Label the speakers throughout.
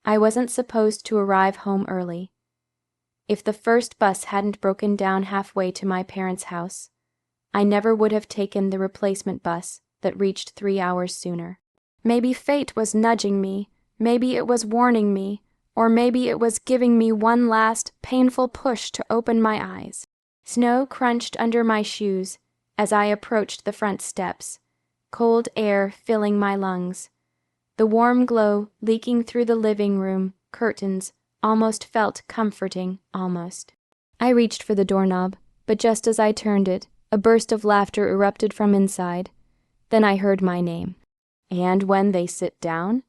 Speaker 1: I wasn't supposed to arrive home early. If the first bus hadn't broken down halfway to my parents' house, I never would have taken the replacement bus that reached 3 hours sooner. Maybe fate was nudging me, maybe it was warning me, or maybe it was giving me one last, painful push to open my eyes. Snow crunched under my shoes as I approached the front steps, cold air filling my lungs. The warm glow leaking through the living room curtains almost felt comforting, almost. I reached for the doorknob, but just as I turned it, a burst of laughter erupted from inside. Then I heard my name. "And when they sit down?"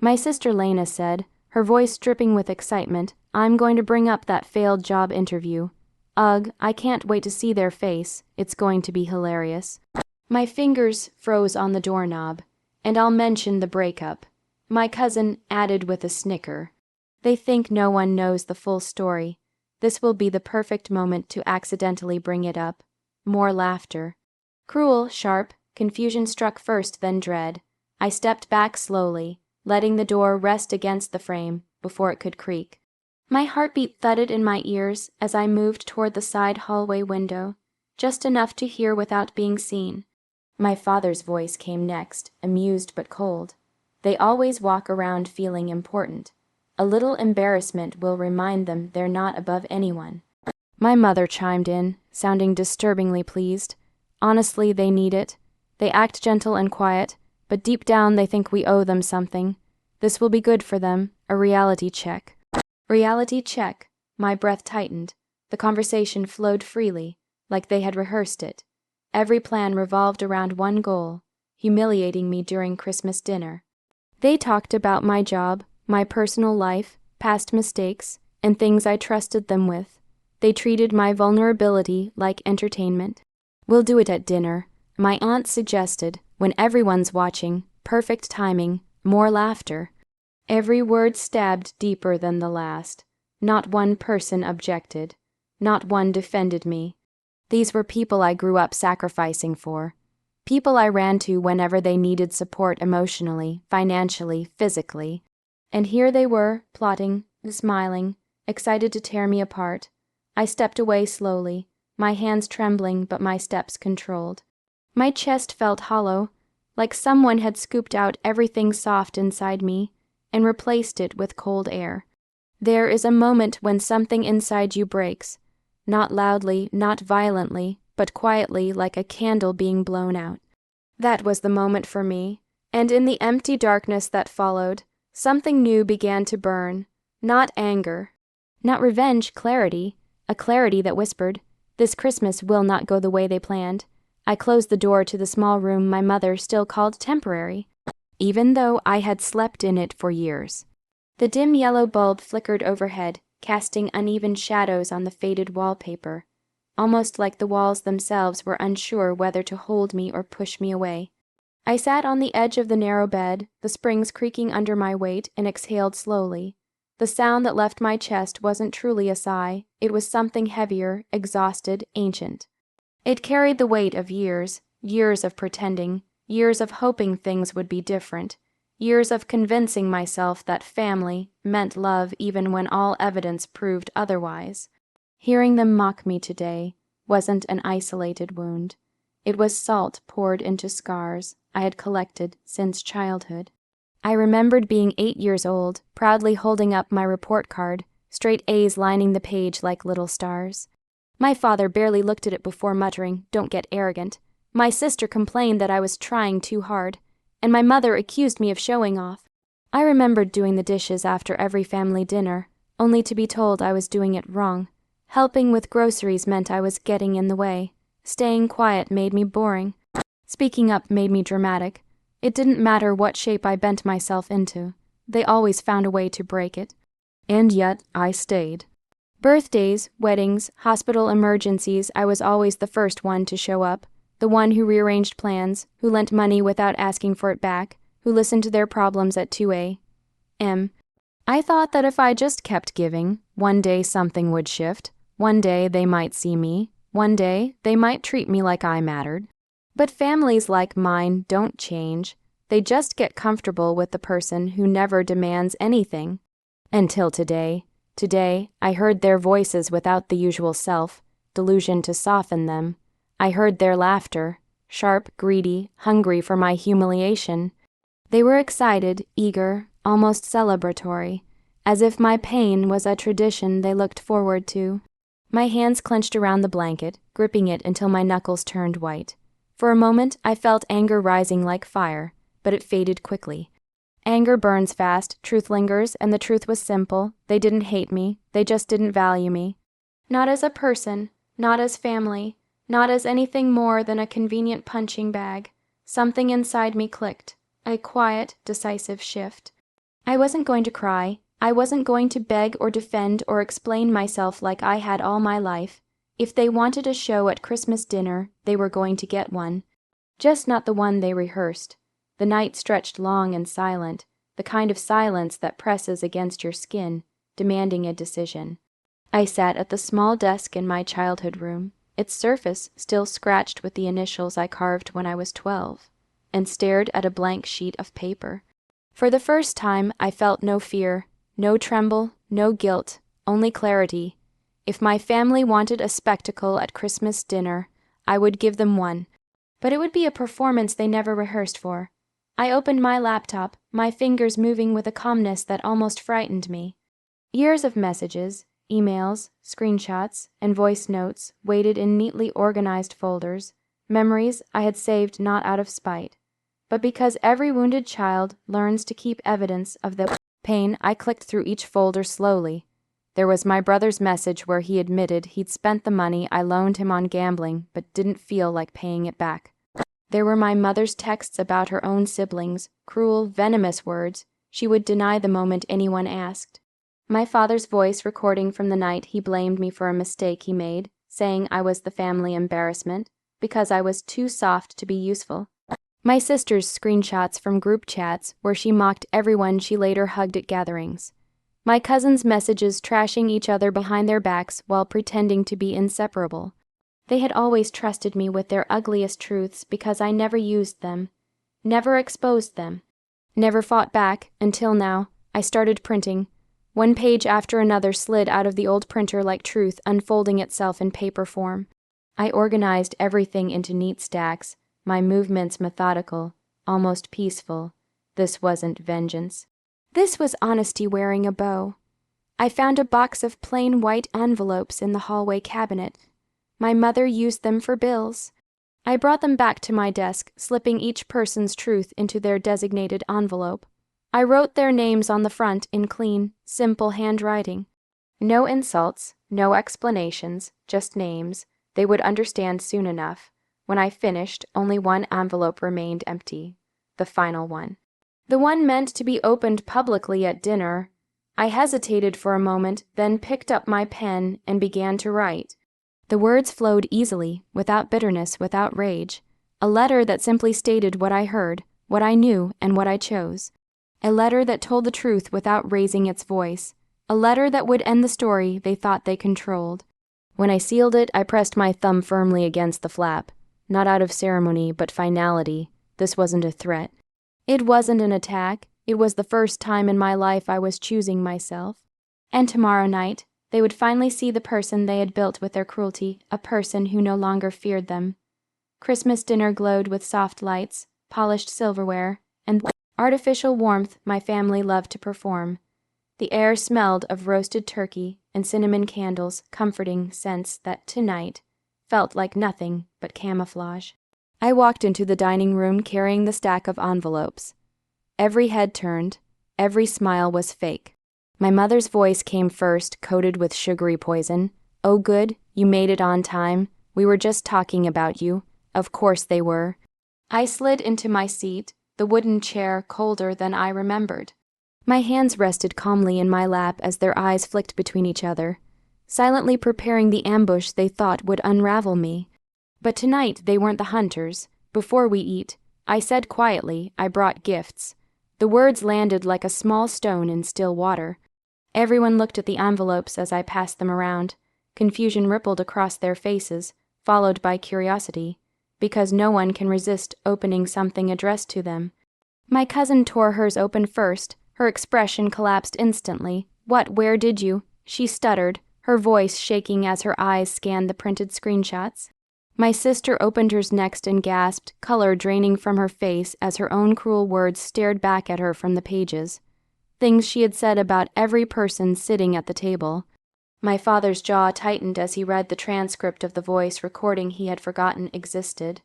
Speaker 1: My sister Lena said, her voice dripping with excitement, "I'm going to bring up that failed job interview. Ugh, I can't wait to see their face. It's going to be hilarious." My fingers froze on the doorknob, and I'll mention the breakup. My cousin added with a snicker, "They think no one knows the full story. This will be the perfect moment to accidentally bring it up." More laughter. Cruel, sharp, confusion struck first, then dread. I stepped back slowly, letting the door rest against the frame before it could creak. My heartbeat thudded in my ears as I moved toward the side hallway window, just enough to hear without being seen. My father's voice came next, amused but cold. "They always walk around feeling important. A little embarrassment will remind them they're not above anyone." My mother chimed in, sounding disturbingly pleased. "Honestly, they need it. They act gentle and quiet, but deep down they think we owe them something. This will be good for them, a reality check." Reality check. My breath tightened. The conversation flowed freely, like they had rehearsed it. Every plan revolved around one goal, humiliating me during Christmas dinner. They talked about my job, my personal life, past mistakes, and things I trusted them with. They treated my vulnerability like entertainment. "We'll do it at dinner," my aunt suggested, "when everyone's watching. Perfect timing, more laughter." Every word stabbed deeper than the last. Not one person objected. Not one defended me. These were people I grew up sacrificing for. People I ran to whenever they needed support emotionally, financially, physically. And here they were, plotting, smiling, excited to tear me apart. I stepped away slowly, my hands trembling but my steps controlled. My chest felt hollow, like someone had scooped out everything soft inside me and replaced it with cold air. There is a moment when something inside you breaks, not loudly, not violently, but quietly, like a candle being blown out. That was the moment for me, and in the empty darkness that followed, something new began to burn. Not anger, not revenge, clarity, a clarity that whispered, "This Christmas will not go the way they planned." I closed the door to the small room my mother still called temporary, even though I had slept in it for years. The dim yellow bulb flickered overhead, casting uneven shadows on the faded wallpaper, almost like the walls themselves were unsure whether to hold me or push me away. I sat on the edge of the narrow bed, the springs creaking under my weight, and exhaled slowly. The sound that left my chest wasn't truly a sigh, it was something heavier, exhausted, ancient. It carried the weight of years, years of pretending, years of hoping things would be different, years of convincing myself that family meant love even when all evidence proved otherwise. Hearing them mock me today wasn't an isolated wound. It was salt poured into scars I had collected since childhood. I remembered being 8 years old, proudly holding up my report card, straight A's lining the page like little stars. My father barely looked at it before muttering, "Don't get arrogant." My sister complained that I was trying too hard, and my mother accused me of showing off. I remembered doing the dishes after every family dinner, only to be told I was doing it wrong. Helping with groceries meant I was getting in the way. Staying quiet made me boring. Speaking up made me dramatic. It didn't matter what shape I bent myself into. They always found a way to break it. And yet I stayed. Birthdays, weddings, hospital emergencies, I was always the first one to show up. The one who rearranged plans, who lent money without asking for it back, who listened to their problems at 2 a.m. I thought that if I just kept giving, one day something would shift. One day they might see me. One day they might treat me like I mattered. But families like mine don't change. They just get comfortable with the person who never demands anything. Until today. Today, I heard their voices without the usual delusion to soften them. I heard their laughter, sharp, greedy, hungry for my humiliation. They were excited, eager, almost celebratory, as if my pain was a tradition they looked forward to. My hands clenched around the blanket, gripping it until my knuckles turned white. For a moment, I felt anger rising like fire, but it faded quickly. Anger burns fast, truth lingers, and the truth was simple. They didn't hate me, they just didn't value me. Not as a person, not as family, not as anything more than a convenient punching bag. Something inside me clicked, a quiet, decisive shift. I wasn't going to cry. I wasn't going to beg or defend or explain myself like I had all my life. If they wanted a show at Christmas dinner, they were going to get one. Just not the one they rehearsed. The night stretched long and silent, the kind of silence that presses against your skin, demanding a decision. I sat at the small desk in my childhood room, its surface still scratched with the initials I carved when I was 12, and stared at a blank sheet of paper. For the first time, I felt no fear, no tremble, no guilt, only clarity. If my family wanted a spectacle at Christmas dinner, I would give them one, but it would be a performance they never rehearsed for. I opened my laptop, my fingers moving with a calmness that almost frightened me. Years of messages, emails, screenshots, and voice notes waited in neatly organized folders, memories I had saved not out of spite, but because every wounded child learns to keep evidence of the pain. I clicked through each folder slowly. There was my brother's message where he admitted he'd spent the money I loaned him on gambling but didn't feel like paying it back. There were my mother's texts about her own siblings, cruel, venomous words she would deny the moment anyone asked. My father's voice recording from the night he blamed me for a mistake he made, saying I was the family embarrassment, because I was too soft to be useful. My sister's screenshots from group chats where she mocked everyone she later hugged at gatherings. My cousins' messages trashing each other behind their backs while pretending to be inseparable. They had always trusted me with their ugliest truths because I never used them, never exposed them, never fought back until now. I started printing. One page after another slid out of the old printer like truth unfolding itself in paper form. I organized everything into neat stacks, my movements methodical, almost peaceful. This wasn't vengeance. This was honesty wearing a bow. I found a box of plain white envelopes in the hallway cabinet. My mother used them for bills. I brought them back to my desk, slipping each person's truth into their designated envelope. I wrote their names on the front in clean, simple handwriting. No insults, no explanations, just names. They would understand soon enough. When I finished, only one envelope remained empty. The final one. The one meant to be opened publicly at dinner. I hesitated for a moment, then picked up my pen and began to write. The words flowed easily, without bitterness, without rage. A letter that simply stated what I heard, what I knew, and what I chose. A letter that told the truth without raising its voice. A letter that would end the story they thought they controlled. When I sealed it, I pressed my thumb firmly against the flap. Not out of ceremony, but finality. This wasn't a threat. It wasn't an attack. It was the first time in my life I was choosing myself. And tomorrow night, they would finally see the person they had built with their cruelty, a person who no longer feared them. Christmas dinner glowed with soft lights, polished silverware, and artificial warmth my family loved to perform. The air smelled of roasted turkey and cinnamon candles, comforting scents that tonight felt like nothing but camouflage. I walked into the dining room carrying the stack of envelopes. Every head turned, every smile was fake. My mother's voice came first, coated with sugary poison. "Oh good, you made it on time. We were just talking about you." Of course they were. I slid into my seat, the wooden chair colder than I remembered. My hands rested calmly in my lap as their eyes flicked between each other, silently preparing the ambush they thought would unravel me. But tonight they weren't the hunters. Before we eat, I said quietly, I brought gifts. The words landed like a small stone in still water. Everyone looked at the envelopes as I passed them around. Confusion rippled across their faces, followed by curiosity, because no one can resist opening something addressed to them. My cousin tore hers open first. Her expression collapsed instantly, "What, where did you?" she stuttered, her voice shaking as her eyes scanned the printed screenshots. My sister opened hers next and gasped, color draining from her face as her own cruel words stared back at her from the pages. Things she had said about every person sitting at the table. My father's jaw tightened as he read the transcript of the voice recording he had forgotten existed.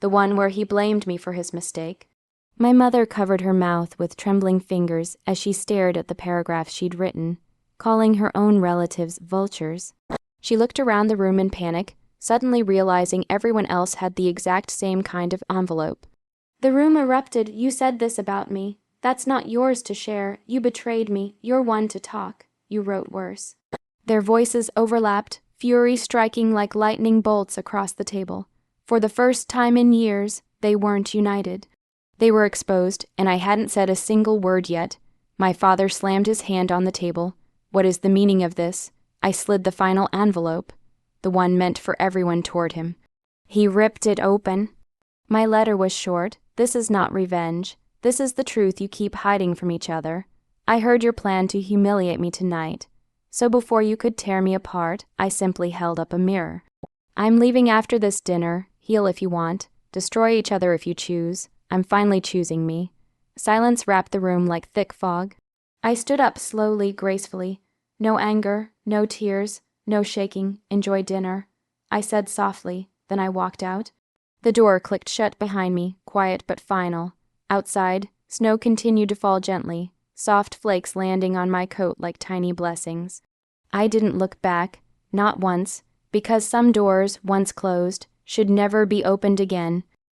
Speaker 1: The one where he blamed me for his mistake. My mother covered her mouth with trembling fingers as she stared at the paragraph she'd written, calling her own relatives vultures. She looked around the room in panic, suddenly realizing everyone else had the exact same kind of envelope. "The room erupted. You said this about me. That's not yours to share. You betrayed me. You're one to talk." You wrote worse. Their voices overlapped, fury striking like lightning bolts across the table. For the first time in years, they weren't united. They were exposed, and I hadn't said a single word yet. My father slammed his hand on the table. "What is the meaning of this?" I slid the final envelope, the one meant for everyone, toward him. He ripped it open. My letter was short. "This is not revenge. This is the truth you keep hiding from each other. I heard your plan to humiliate me tonight. So before you could tear me apart, I simply held up a mirror. I'm leaving after this dinner. Heal if you want. Destroy each other if you choose. I'm finally choosing me." Silence wrapped the room like thick fog. I stood up slowly, gracefully. "No anger, no tears, no shaking. Enjoy dinner," I said softly, then I walked out. The door clicked shut behind me, quiet but final. Outside, snow continued to fall gently, soft flakes landing on my coat like tiny blessings. I didn't look back, not once, because some doors, once closed, should never be opened again,